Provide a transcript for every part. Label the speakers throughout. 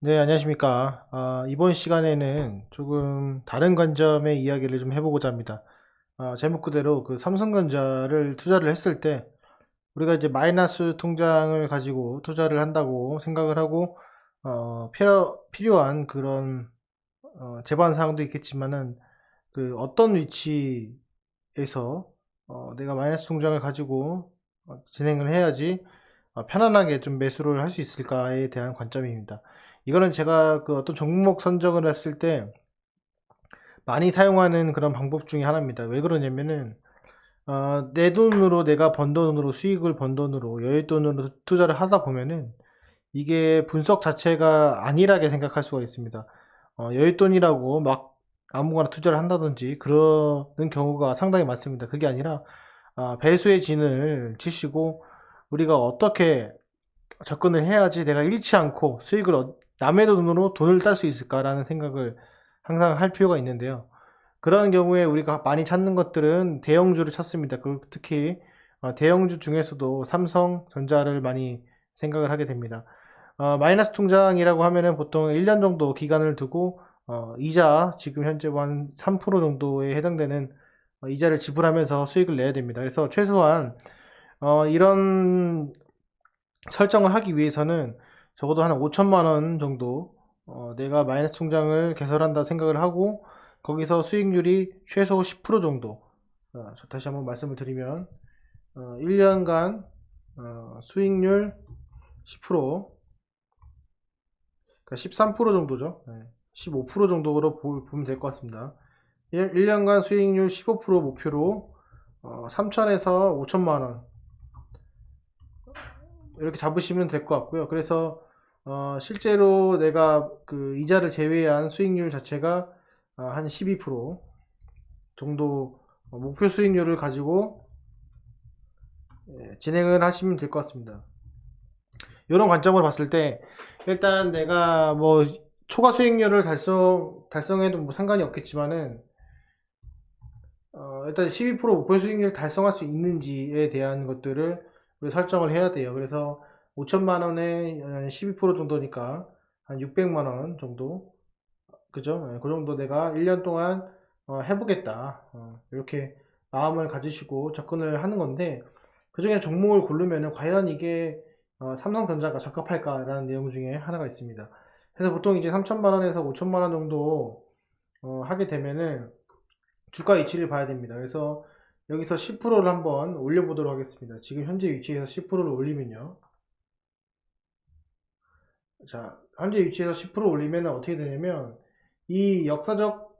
Speaker 1: 네, 안녕하십니까. 이번 시간에는 조금 다른 관점의 이야기를 좀 해보고자 합니다. 제목 그대로 그 삼성전자를 투자를 했을 때 우리가 이제 마이너스 통장을 가지고 투자를 한다고 생각을 하고 필요한 그런 제반 사항도 있겠지만은 그 어떤 위치에서 내가 마이너스 통장을 가지고 진행을 해야지 편안하게 좀 매수를 할 수 있을까에 대한 관점입니다. 이거는 제가 그 어떤 종목 선정을 했을 때 많이 사용하는 그런 방법 중에 하나입니다. 왜 그러냐면은 내 돈으로 내가 번 돈으로 수익을 번 돈으로 여윳돈으로 투자를 하다 보면은 이게 분석 자체가 안일하게 생각할 수가 있습니다. 여윳돈이라고 막 아무거나 투자를 한다든지 그러는 경우가 상당히 많습니다. 그게 아니라 배수의 진을 치시고 우리가 어떻게 접근을 해야지 내가 잃지 않고 수익을 남의 돈으로 돈을 딸 수 있을까라는 생각을 항상 할 필요가 있는데요. 그런 경우에 우리가 많이 찾는 것들은 대형주를 찾습니다. 특히 대형주 중에서도 삼성전자를 많이 생각을 하게 됩니다. 마이너스 통장이라고 하면은 보통 1년 정도 기간을 두고 이자 지금 현재 한 3% 정도에 해당되는 이자를 지불하면서 수익을 내야 됩니다. 그래서 최소한 이런 설정을 하기 위해서는 적어도 한 5천만 원 정도 내가 마이너스 통장을 개설한다 생각을 하고 거기서 수익률이 최소 10% 정도 다시 한번 말씀을 드리면 1년간 수익률 10% 그러니까 13% 정도죠. 15% 정도로 보면 될 것 같습니다. 1년간 수익률 15% 목표로 3천에서 5천만 원 이렇게 잡으시면 될 것 같고요. 그래서 실제로 내가 그 이자를 제외한 수익률 자체가 한 12% 정도 목표 수익률을 가지고 진행을 하시면 될 것 같습니다. 이런 관점으로 봤을 때 일단 내가 뭐 초과 수익률을 달성해도 뭐 상관이 없겠지만은 일단 12% 목표 수익률을 달성할 수 있는지에 대한 것들을 우리 설정을 해야 돼요. 그래서 5천만 원에 12% 정도니까 한 600만 원 정도, 그죠? 그 정도 내가 1년 동안 해보겠다. 이렇게 마음을 가지시고 접근을 하는 건데, 그 중에 종목을 고르면 과연 이게 삼성전자가 적합할까라는 내용 중에 하나가 있습니다. 그래서 보통 이제 3천만 원에서 5천만 원 정도 하게 되면은 주가 위치를 봐야 됩니다. 그래서 여기서 10%를 한번 올려보도록 하겠습니다. 지금 현재 위치에서 10%를 올리면요. 자, 현재 위치에서 10% 올리면 어떻게 되냐면 이 역사적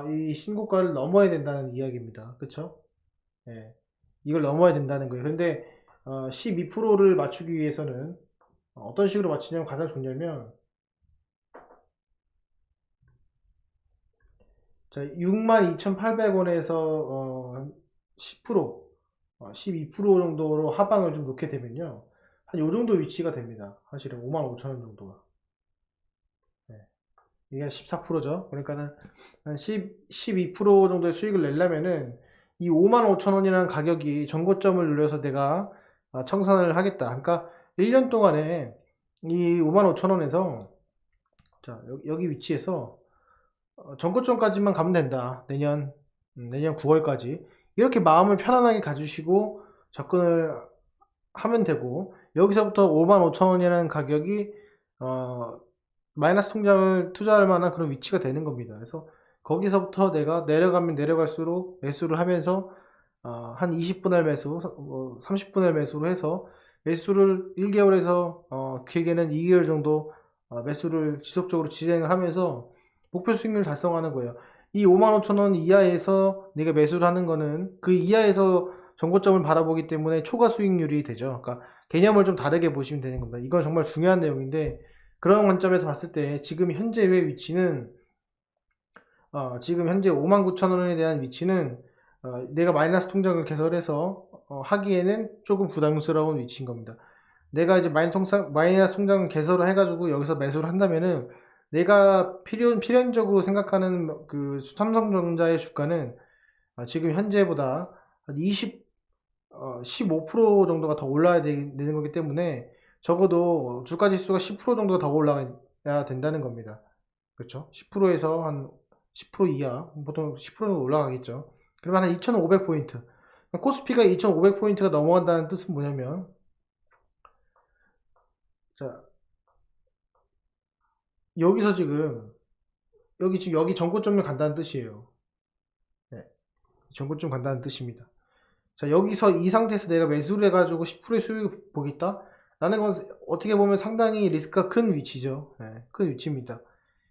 Speaker 1: 이 신고가를 넘어야 된다는 이야기입니다. 그쵸? 예, 이걸 넘어야 된다는 거예요. 그런데 12%를 맞추기 위해서는 어떤 식으로 맞추냐면 가장 좋냐면 자, 62,800원에서 10%, 12% 정도로 하방을 좀 놓게 되면요. 한 요 정도 위치가 됩니다. 사실은 55,000원 정도가. 네. 이게 14%죠. 그러니까는 한 12% 정도의 수익을 내려면은 이 55,000원이라는 가격이 전고점을 누려서 내가 청산을 하겠다. 그러니까 1년 동안에 이 55,000원에서 자, 여기 위치에서 전고점까지만 가면 된다. 내년 9월까지. 이렇게 마음을 편안하게 가지시고 접근을 하면 되고, 여기서부터 55,000원이라는 가격이, 마이너스 통장을 투자할 만한 그런 위치가 되는 겁니다. 그래서 거기서부터 내가 내려가면 내려갈수록 매수를 하면서, 한 20분할 매수, 30분할 매수로 해서 매수를 1개월에서, 길게는 2개월 정도 매수를 지속적으로 진행을 하면서 목표 수익률 달성하는 거예요. 이 55,000원 이하에서 내가 매수를 하는 거는 그 이하에서 정고점을 바라보기 때문에 초과 수익률이 되죠. 그러니까 개념을 좀 다르게 보시면 되는 겁니다. 이건 정말 중요한 내용인데 그런 관점에서 봤을 때 지금 현재의 위치는 지금 현재 59,000원에 대한 위치는 내가 마이너스 통장을 개설해서 하기에는 조금 부담스러운 위치인 겁니다. 내가 이제 마이너스 통장을 개설을 해가지고 여기서 매수를 한다면은 내가 필연적으로 생각하는 그 삼성전자의 주가는 지금 현재보다 한 15% 정도가 더 올라야 되는 거기 때문에 적어도 주가 지수가 10% 정도가 더 올라가야 있어야 된다는 겁니다. 그렇죠? 10%에서 한 10% 이하, 보통 10%는 올라가겠죠. 그러면 한 2,500포인트. 코스피가 2,500포인트가 넘어간다는 뜻은 뭐냐면, 자, 여기서 지금, 여기 전고점을 간다는 뜻이에요. 네, 전고점 간다는 뜻입니다. 자, 여기서 이 상태에서 내가 매수를 해가지고 10%의 수익을 보겠다? 라는 건 어떻게 보면 상당히 리스크가 큰 위치죠. 네, 큰 위치입니다.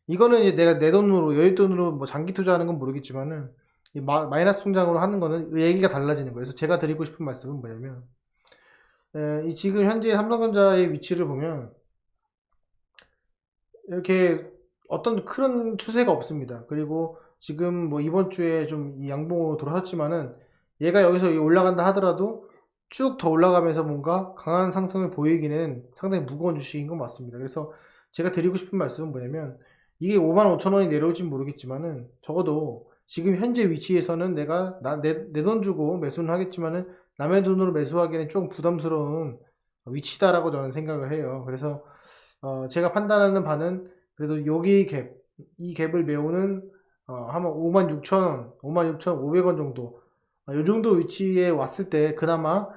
Speaker 1: 이거는 이제 내가 내 돈으로, 여윳돈으로 뭐 장기 투자하는 건 모르겠지만은, 이 마이너스 통장으로 하는 거는 얘기가 달라지는 거예요. 그래서 제가 드리고 싶은 말씀은 뭐냐면, 이 지금 현재 삼성전자의 위치를 보면, 이렇게 어떤 큰 추세가 없습니다. 그리고 지금 뭐 이번 주에 좀 이 양봉으로 돌아섰지만은, 얘가 여기서 올라간다 하더라도 쭉 더 올라가면서 뭔가 강한 상승을 보이기는 상당히 무거운 주식인 건 맞습니다. 그래서 제가 드리고 싶은 말씀은 뭐냐면, 이게 55,000원이 내려올지는 모르겠지만은 적어도 지금 현재 위치에서는 내가 내 돈 주고 매수는 하겠지만은 남의 돈으로 매수하기에는 조금 부담스러운 위치다라고 저는 생각을 해요. 그래서 제가 판단하는 바는 그래도 여기 이 갭을 메우는 한 56,000원, 56,500원 정도, 이 정도 위치에 왔을 때 그나마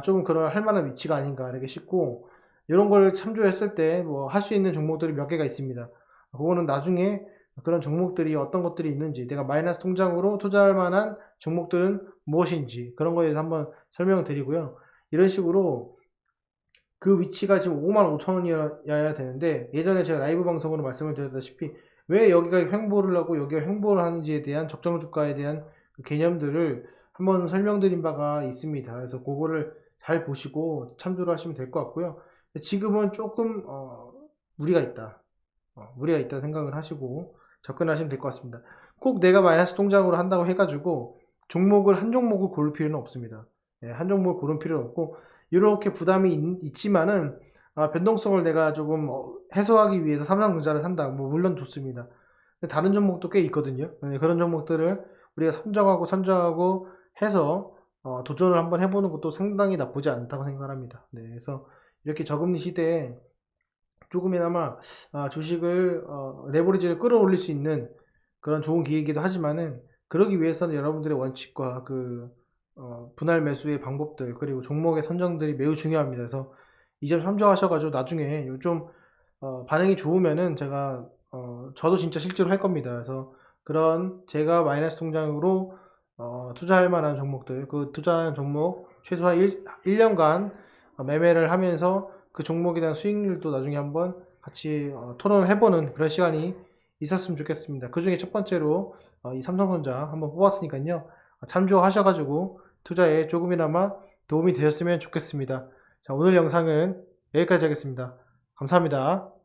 Speaker 1: 조금 그럴 할 만한 위치가 아닌가 이렇게 싶고, 이런 걸 참조했을 때 뭐 할 수 있는 종목들이 몇 개가 있습니다. 그거는 나중에 그런 종목들이 어떤 것들이 있는지, 내가 마이너스 통장으로 투자할 만한 종목들은 무엇인지 그런 거에 대해서 한번 설명을 드리고요. 이런 식으로 그 위치가 지금 55,000원이어야 되는데, 예전에 제가 라이브 방송으로 말씀을 드렸다시피 왜 여기가 횡보를 하고 여기가 횡보를 하는지에 대한 적정 주가에 대한 그 개념들을 한번 설명드린 바가 있습니다. 그래서 그거를 잘 보시고 참조를 하시면 될 것 같고요. 지금은 조금 무리가 있다. 무리가 있다 생각을 하시고 접근하시면 될 것 같습니다. 꼭 내가 마이너스 통장으로 한다고 해가지고 한 종목을 고를 필요는 없습니다. 한 종목을 고를 필요는 없고, 이렇게 부담이 있지만은 변동성을 내가 조금 해소하기 위해서 삼성전자를 산다, 뭐 물론 좋습니다. 근데 다른 종목도 꽤 있거든요. 그런 종목들을 우리가 선정하고 해서 도전을 한번 해보는 것도 상당히 나쁘지 않다고 생각합니다. 네, 그래서 이렇게 저금리 시대에 조금이나마 주식을 레버리지를 끌어올릴 수 있는 그런 좋은 기회이기도 하지만은, 그러기 위해서는 여러분들의 원칙과 분할 매수의 방법들, 그리고 종목의 선정들이 매우 중요합니다. 그래서 이 점 참조하셔가지고 나중에 좀 반응이 좋으면은 제가 저도 진짜 실제로 할 겁니다. 그래서 그런 제가 마이너스 통장으로 투자할 만한 종목들, 그 투자하는 종목 최소한 1년간 매매를 하면서 그 종목에 대한 수익률도 나중에 한번 같이 토론을 해보는 그런 시간이 있었으면 좋겠습니다. 그 중에 첫 번째로 이 삼성전자 한번 뽑았으니까요. 참조하셔가지고 투자에 조금이나마 도움이 되셨으면 좋겠습니다. 자, 오늘 영상은 여기까지 하겠습니다. 감사합니다.